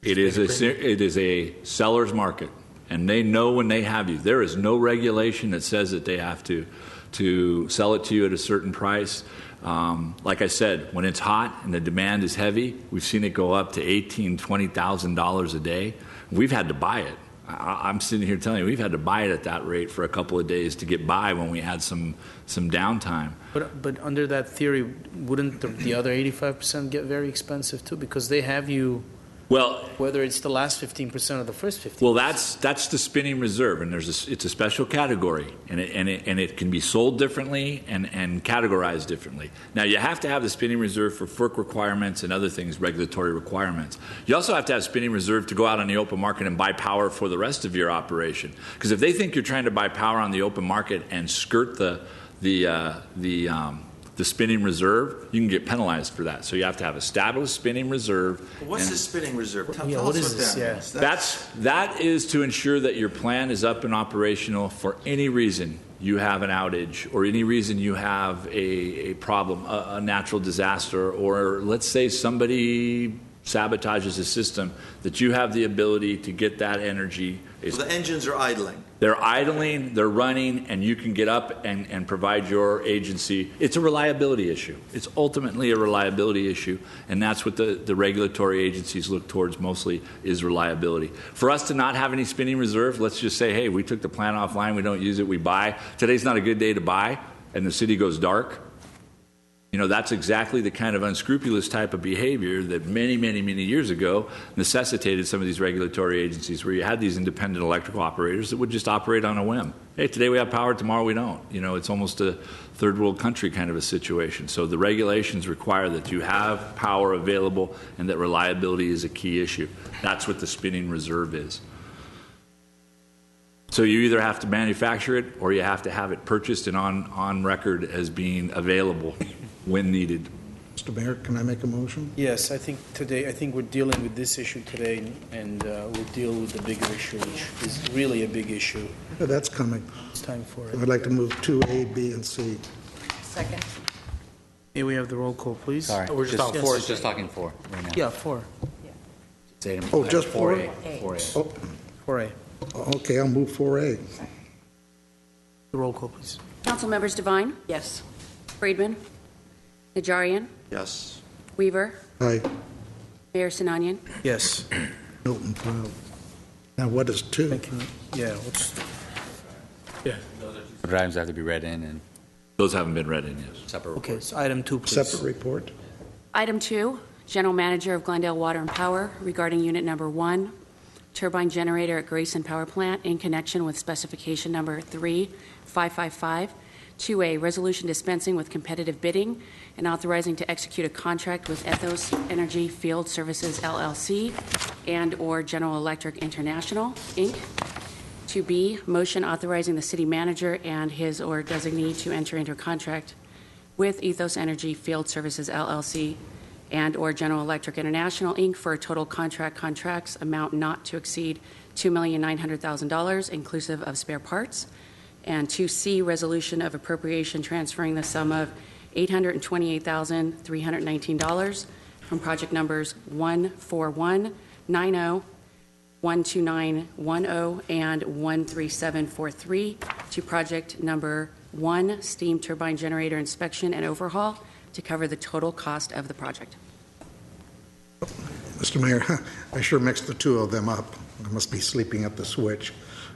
it is a seller's market, and they know when they have you. There is no regulation that says that they have to sell it to you at a certain price. Like I said, when it's hot and the demand is heavy, we've seen it go up to $18,000, $20,000 a day. We've had to buy it. I'm sitting here telling you, we've had to buy it at that rate for a couple of days to get by when we had some downtime.
But under that theory, wouldn't the other 85% get very expensive too? Because they have you,
Well,
whether it's the last 15% or the first 15%.
well, that's the spinning reserve, and it's a special category, and it can be sold differently and categorized differently. Now, you have to have the spinning reserve for FERC requirements and other things, regulatory requirements. You also have to have spinning reserve to go out on the open market and buy power for the rest of your operation. Because if they think you're trying to buy power on the open market and skirt the spinning reserve, you can get penalized for that. So you have to have established spinning reserve.
What's the spinning reserve? Tell
what
us
is
what that
this?
means.
That is to ensure that your plant is up and operational for any reason you have an outage or any reason you have a problem, a natural disaster, or let's say somebody sabotages a system, that you have the ability to get that energy.
So the engines are idling.
They're idling, they're running, and you can get up and provide your agency. It's a reliability issue. It's ultimately a reliability issue, and that's what the regulatory agencies look towards mostly, is reliability. For us to not have any spinning reserve, let's just say, hey, we took the plant offline, we don't use it, we buy. Today's not a good day to buy, and the city goes dark. That's exactly the kind of unscrupulous type of behavior that many, many, many years ago necessitated some of these regulatory agencies, where you had these independent electrical operators that would just operate on a whim. Hey, today we have power, tomorrow we don't. It's almost a third world country kind of a situation. So the regulations require that you have power available and that reliability is a key issue. That's what the spinning reserve is. So you either have to manufacture it or you have to have it purchased and on record as being available when needed.
Mr. Mayor, can I make a motion?
Yes, I think we're dealing with this issue today, and we'll deal with the bigger issue, which is really a big issue.
Yeah, that's coming.
It's time for it.
I'd like to move 2A, B, and C.
Second.
May we have the roll call, please?
Sorry.
We're just on
Yes.
four.
Just talking 4 right now.
Yeah, 4.
It's item-
Oh, just
4A.
4A.
4A.
Oh,
4A.
okay, I'll move 4A.
The roll call, please.
Council members Devine,
Yes.
Friedman, Najarian,
Yes.
Weaver,
Aye.
Mayor Sinanian.
Yes.
Milton, 12. Now, what is 2?
But items have to be read in and
Those haven't been read in yet.
separate
Okay,
reports.
so item 2, please.
Separate report?
Item 2, General Manager of Glendale Water and Power regarding Unit Number 1, turbine generator at Grayson Power Plant in connection with specification number 3555. 2A, resolution dispensing with competitive bidding and authorizing to execute a contract with Ethos Energy Field Services, LLC, and/or General Electric International, Inc. 2B, motion authorizing the city manager and his or designee to enter into a contract with Ethos Energy Field Services, LLC, and/or General Electric International, Inc. for a total contracts amount not to exceed $2,900,000, inclusive of spare parts. And 2C, resolution of appropriation transferring the sum of $828,319 from project numbers 14190, 12910, and 13743 to project number 1, steam turbine generator inspection and overhaul, to cover the total cost of the project.
Mr. Mayor, I sure mixed the two of them up. I must be sleeping at the switch.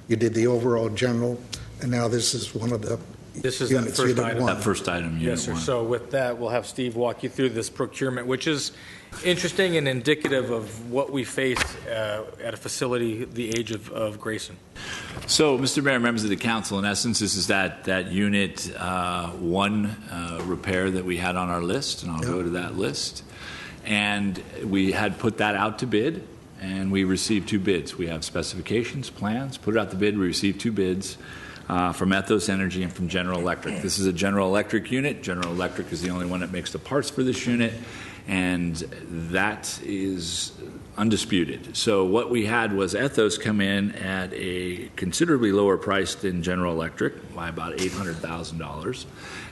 You did the overall general, and now this is one of the
This is that
units,
first
unit
item.
one.
That first item, Unit
Yes, sir.
1.
So with that, we'll have Steve walk you through this procurement, which is interesting and indicative of what we face at a facility the age of Grayson.
So, Mr. Mayor, members of the council, in essence, this is that Unit 1 repair that we had on our list, and I'll go to that list. And we had put that out to bid, and we received 2 bids. We have specifications, plans, put it out to bid, we received 2 bids. From Ethos Energy and from General Electric. This is a General Electric unit. General Electric is the only one that makes the parts for this unit, and that is undisputed. So what we had was Ethos come in at a considerably lower price than General Electric by about $800,000.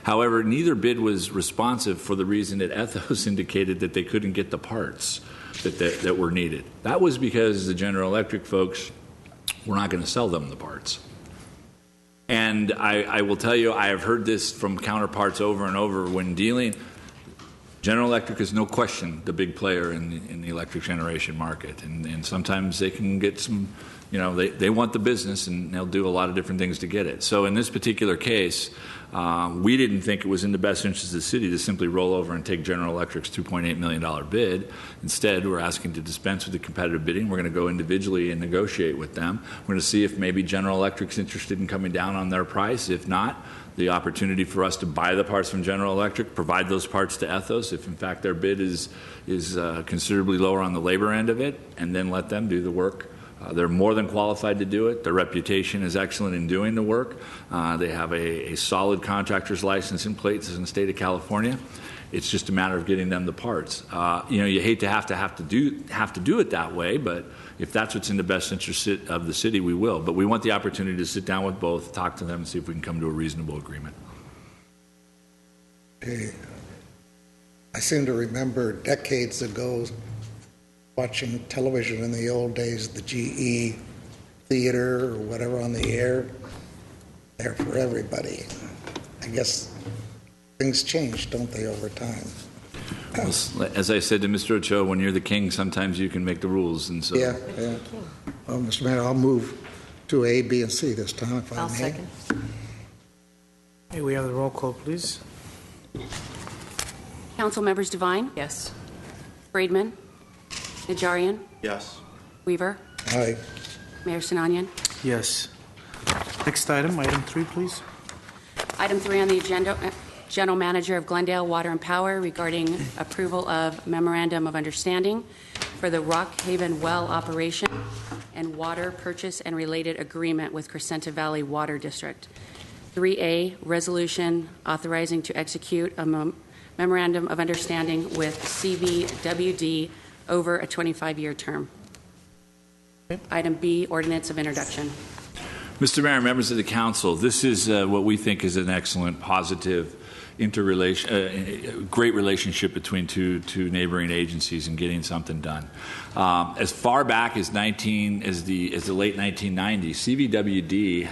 However, neither bid was responsive for the reason that Ethos indicated that they couldn't get the parts that were needed. That was because the General Electric folks were not going to sell them the parts. And I will tell you, I have heard this from counterparts over and over when dealing. General Electric is no question the big player in the electric generation market. And sometimes they can get some, they want the business and they'll do a lot of different things to get it. So in this particular case, we didn't think it was in the best interest of the city to simply roll over and take General Electric's $2.8 million bid. Instead, we're asking to dispense with the competitive bidding. We're going to go individually and negotiate with them. We're going to see if maybe General Electric's interested in coming down on their price. If not, the opportunity for us to buy the parts from General Electric, provide those parts to Ethos, if in fact their bid is considerably lower on the labor end of it, and then let them do the work. They're more than qualified to do it. Their reputation is excellent in doing the work. They have a solid contractor's license in place in the state of California. It's just a matter of getting them the parts. You hate to have to do it that way, but if that's what's in the best interest of the city, we will. But we want the opportunity to sit down with both, talk to them, and see if we can come to a reasonable agreement.
Okay. I seem to remember decades ago watching television in the old days, the GE theater or whatever on the air, there for everybody. I guess things change, don't they, over time?
Well, as I said to Mr. Ochoa, when you're the king, sometimes you can make the rules. And so.
Yeah. Well, Mr. Mayor, I'll move to A, B, and C this time, if I may.
I'll second.
Hey, we have the roll call, please.
Council members Devine,
Yes.
Friedman, Najarian,
Yes.
Weaver,
Aye.
Mayor Sinanian.
Yes. Next item, item 3, please.
Item 3 on the agenda, General Manager of Glendale Water and Power regarding approval of Memorandum of Understanding for the Rock Haven Well operation and water purchase and related agreement with Crescenta Valley Water District. 3A, resolution authorizing to execute a Memorandum of Understanding with CVWD over a 25-year term. Item B, ordinance of introduction.
Mr. Mayor, members of the council, this is what we think is an excellent, positive, great relationship between two neighboring agencies in getting something done. As far back as the late 1990s, CVWD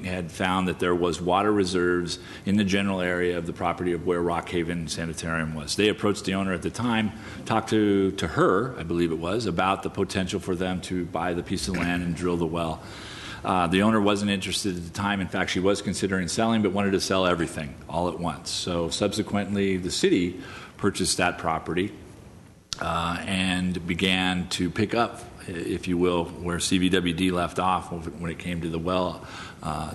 had found that there was water reserves in the general area of the property of where Rock Haven Sanitarium was. They approached the owner at the time, talked to her, I believe it was, about the potential for them to buy the piece of land and drill the well. The owner wasn't interested at the time. In fact, she was considering selling, but wanted to sell everything all at once. So subsequently, the city purchased that property and began to pick up, if you will, where CVWD left off when it came to the well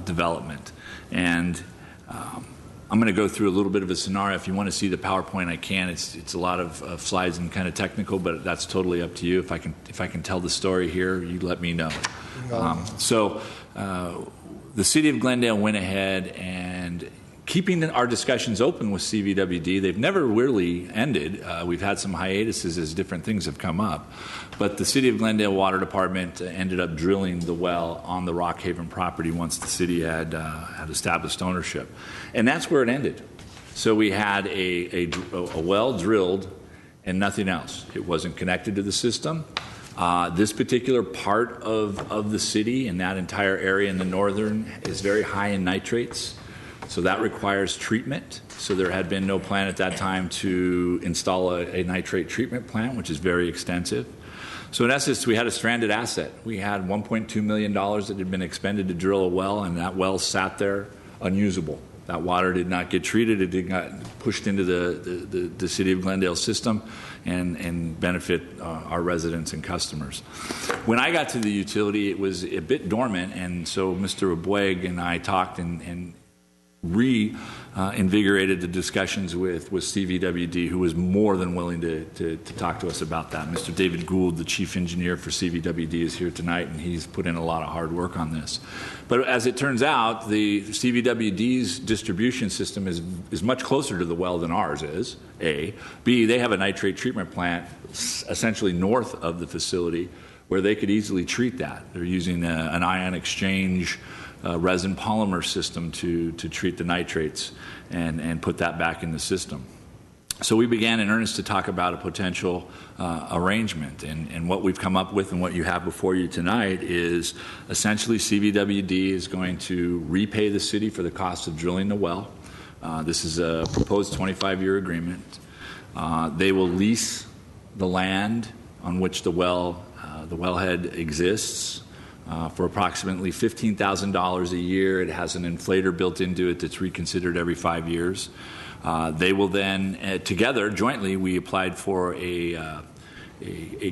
development. And I'm going to go through a little bit of a scenario. If you want to see the PowerPoint, I can. It's a lot of slides and kind of technical, but that's totally up to you. If I can tell the story here, you let me know. So the city of Glendale went ahead and, keeping our discussions open with CVWD, they've never really ended. We've had some hiatuses as different things have come up. But the City of Glendale Water Department ended up drilling the well on the Rock Haven property once the city had established ownership. And that's where it ended. So we had a well drilled and nothing else. It wasn't connected to the system. This particular part of the city and that entire area in the northern is very high in nitrates, so that requires treatment. So there had been no plan at that time to install a nitrate treatment plant, which is very extensive. So in essence, we had a stranded asset. We had $1.2 million that had been expended to drill a well, and that well sat there unusable. That water did not get treated. It did not pushed into the city of Glendale system and benefit our residents and customers. When I got to the utility, it was a bit dormant, and so Mr. Abweg and I talked and reinvigorated the discussions with CVWD, who was more than willing to talk to us about that. Mr. David Gould, the chief engineer for CVWD, is here tonight, and he's put in a lot of hard work on this. But as it turns out, the CVWD's distribution system is much closer to the well than ours is, A. B, they have a nitrate treatment plant essentially north of the facility where they could easily treat that. They're using an ion exchange resin polymer system to treat the nitrates and put that back in the system. So we began in earnest to talk about a potential arrangement, and what we've come up with and what you have before you tonight is essentially CVWD is going to repay the city for the cost of drilling the well. This is a proposed 25-year agreement. They will lease the land on which the wellhead exists for approximately $15,000 a year. It has an inflator built into it that's reconsidered every 5 years. They will then, together, jointly, we applied for a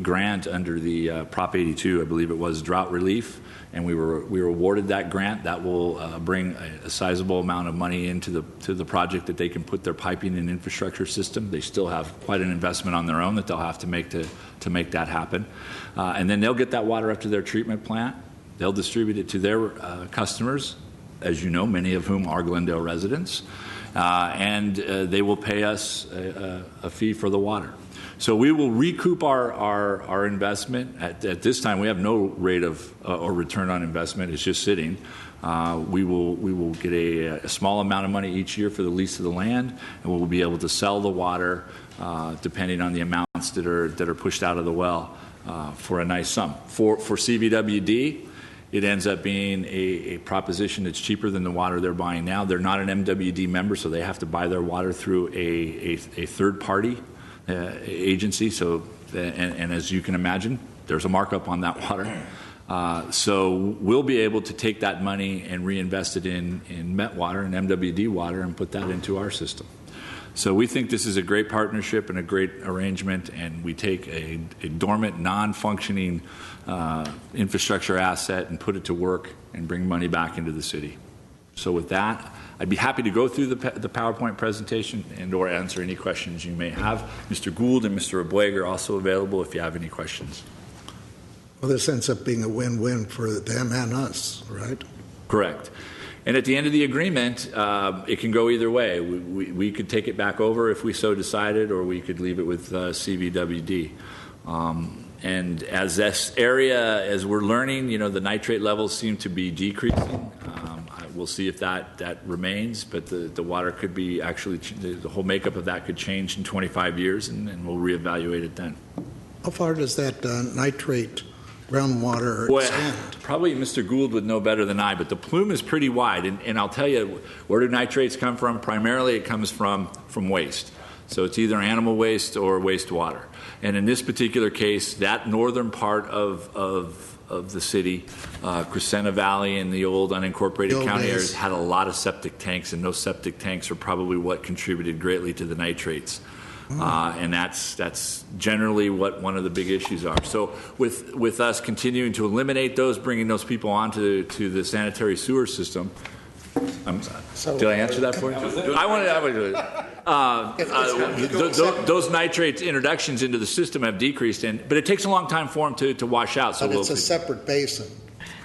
grant under the Prop 82, I believe it was, drought relief, and we were awarded that grant. That will bring a sizable amount of money into the project that they can put their piping and infrastructure system. They still have quite an investment on their own that they'll have to make to make that happen. And then they'll get that water up to their treatment plant. They'll distribute it to their customers, as you know, many of whom are Glendale residents, and they will pay us a fee for the water. So we will recoup our investment. At this time, we have no rate of or return on investment. It's just sitting. We will get a small amount of money each year for the lease of the land, and we'll be able to sell the water depending on the amounts that are pushed out of the well for a nice sum. For CVWD, it ends up being a proposition that's cheaper than the water they're buying now. They're not an MWD member, so they have to buy their water through a third-party agency. So, and as you can imagine, there's a markup on that water. So we'll be able to take that money and reinvest it in Met water and MWD water and put that into our system. So we think this is a great partnership and a great arrangement, and we take a dormant, non-functioning infrastructure asset and put it to work and bring money back into the city. So with that, I'd be happy to go through the PowerPoint presentation and or answer any questions you may have. Mr. Gould and Mr. Abweg are also available if you have any questions.
Well, this ends up being a win-win for them and us, right?
Correct. And at the end of the agreement, it can go either way. We could take it back over if we so decided, or we could leave it with CVWD. And as this area, as we're learning, the nitrate levels seem to be decreasing. We'll see if that remains, but the water could be actually, the whole makeup of that could change in 25 years, and we'll reevaluate it then.
How far does that nitrate groundwater extend?
Probably Mr. Gould would know better than I, but the plume is pretty wide, and I'll tell you, where do nitrates come from? Primarily it comes from waste. So it's either animal waste or wastewater. And in this particular case, that northern part of the city, Crescenta Valley and the old unincorporated county areas had a lot of septic tanks, and those septic tanks are probably what contributed greatly to the nitrates. And that's generally what one of the big issues are. So with us continuing to eliminate those, bringing those people onto the sanitary sewer system. Did I answer that for you? I wanted to. Those nitrates introductions into the system have decreased, but it takes a long time for them to wash out. So
but it's a separate basin.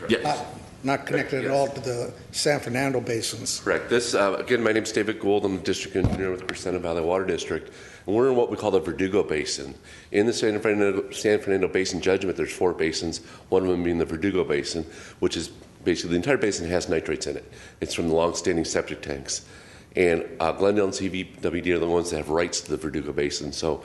Yes.
Not connected at all to the San Fernando basins.
Correct. This again, my name is David Gould. I'm the district engineer with the Crescenta Valley Water District, and we're in what we call the Verdugo Basin. In the San Fernando Basin judgment, there's 4 basins. One of them being the Verdugo Basin, which is basically the entire basin has nitrates in it. It's from the long-standing septic tanks, and Glendale and CVWD are the ones that have rights to the Verdugo Basin. So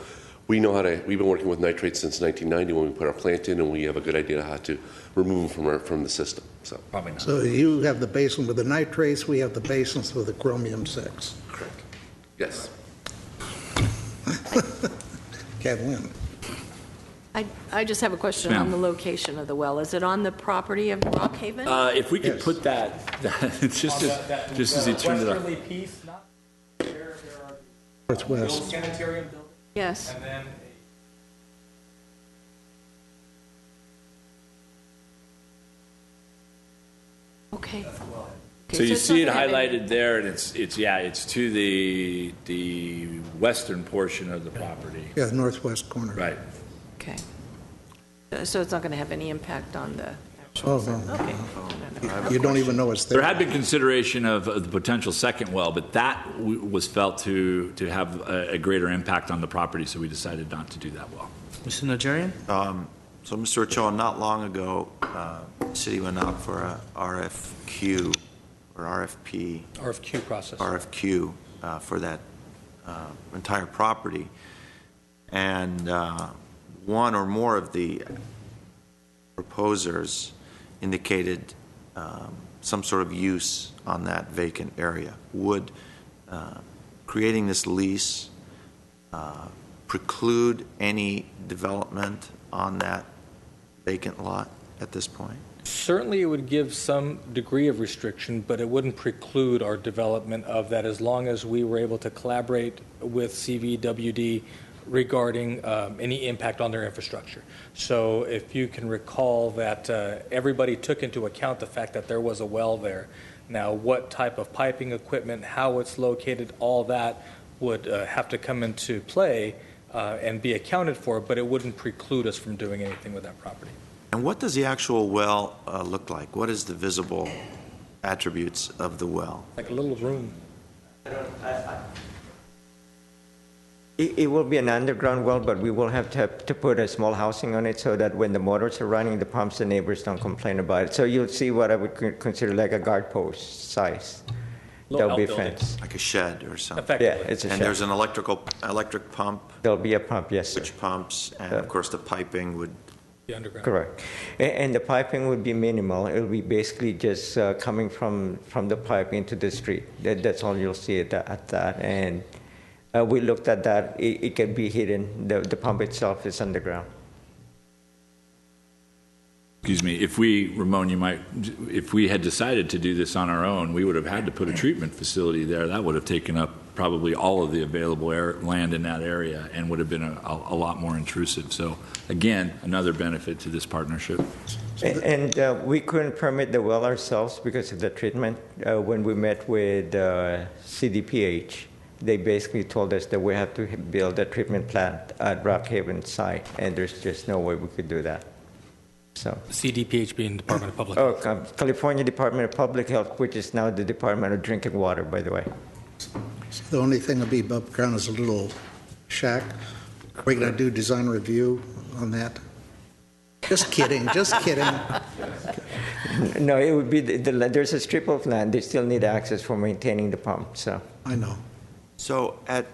we've been working with nitrates since 1990 when we put our plant in, and we have a good idea how to remove them from the system. So
Probably not.
So you have the basin with the nitrates, we have the basins with the chromium-6.
correct. Yes.
Can't win.
I just have a question
Ma'am.
on the location of the well. Is it on the property of Rockhaven?
If we could
Yes.
put that, just as he turned it up.
Westerly piece, not, there are the old
Northwest.
sanitarium building,
Yes.
and then
Okay.
So you
it's
see it
not gonna have any-
highlighted there, and it's to the western portion of the property.
Yeah, northwest corner.
Right.
Okay. So it's not going to have any impact on the
Oh,
actual...
no.
Okay. No, no.
You don't even know it's there.
There had been consideration of the potential second well, but that was felt to have a greater impact on the property, so we decided not to do that well.
Mr. Najarian?
So, Mr. Ochoa, not long ago, the city went out for a RFQ or RFP,
RFQ process.
RFQ for that entire property. And one or more of the proposers indicated some sort of use on that vacant area. Would creating this lease preclude any development on that vacant lot at this point?
Certainly, it would give some degree of restriction, but it wouldn't preclude our development of that as long as we were able to collaborate with CVWD regarding any impact on their infrastructure. So if you can recall that everybody took into account the fact that there was a well there. Now, what type of piping equipment, how it's located, all that would have to come into play and be accounted for, but it wouldn't preclude us from doing anything with that property.
And what does the actual well look like? What is the visible attributes of the well?
Like a little room.
It will be an underground well, but we will have to put a small housing on it so that when the motors are running, the pumps, the neighbors don't complain about it. So you'll see what I would consider like a guard post size. There'll be a fence.
Like a shed or something?
Effectively.
Yeah, it's a
And
shed.
there's an electric pump,
There'll be a pump, yes, sir.
which pumps, and of course the piping would,
The underground.
Correct. And the piping would be minimal. It'll be basically just coming from the pipe into the street. That's all you'll see at that. And we looked at that. It can be hidden. The pump itself is underground.
Excuse me, if we had decided to do this on our own, we would have had to put a treatment facility there. That would have taken up probably all of the available land in that area and would have been a lot more intrusive. So again, another benefit to this partnership.
And we couldn't permit the well ourselves because of the treatment. When we met with CDPH, they basically told us that we have to build a treatment plant at Rockhaven site, and there's just no way we could do that. So,
CDPH being Department of Public Health.
California Department of Public Health, which is now the Department of Drinking Water, by the way.
The only thing that'll be above ground is a little shack. We're going to do design review on that. Just kidding, just kidding.
No, it would be there's a strip of land. They still need access for maintaining the pump. So
I know.
So at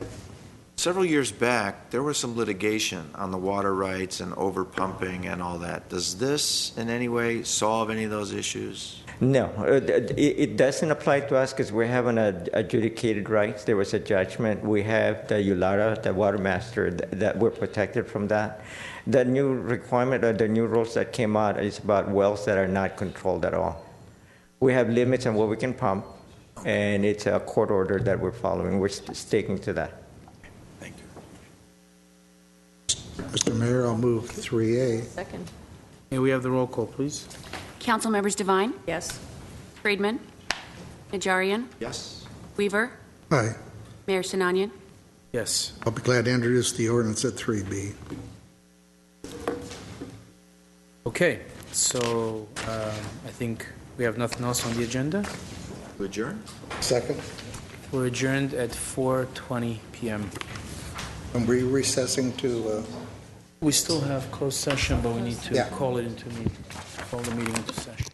several years back, there was some litigation on the water rights and overpumping and all that. Does this in any way solve any of those issues?
no, it doesn't apply to us because we haven't adjudicated rights. There was a judgment. We have the ULARA, the water master, that we're protected from that. The new requirement or the new rules that came out is about wells that are not controlled at all. We have limits on what we can pump, and it's a court order that we're following. We're sticking to that.
Thank you.
Mr. Mayor, I'll move 3A.
Second.
May we have the roll call, please?
Council members Devine,
Yes.
Friedman, Najarian,
Yes.
Weaver,
Aye.
Mayor Sinanian.
Yes.
I'll be glad to introduce the ordinance at 3B.
Okay, so I think we have nothing else on the agenda.
To adjourn?
Second.
We're adjourned at 4:20 p.m.
And we're recessing to,
We still have closed session, but we need to
Yeah.
call the meeting into session.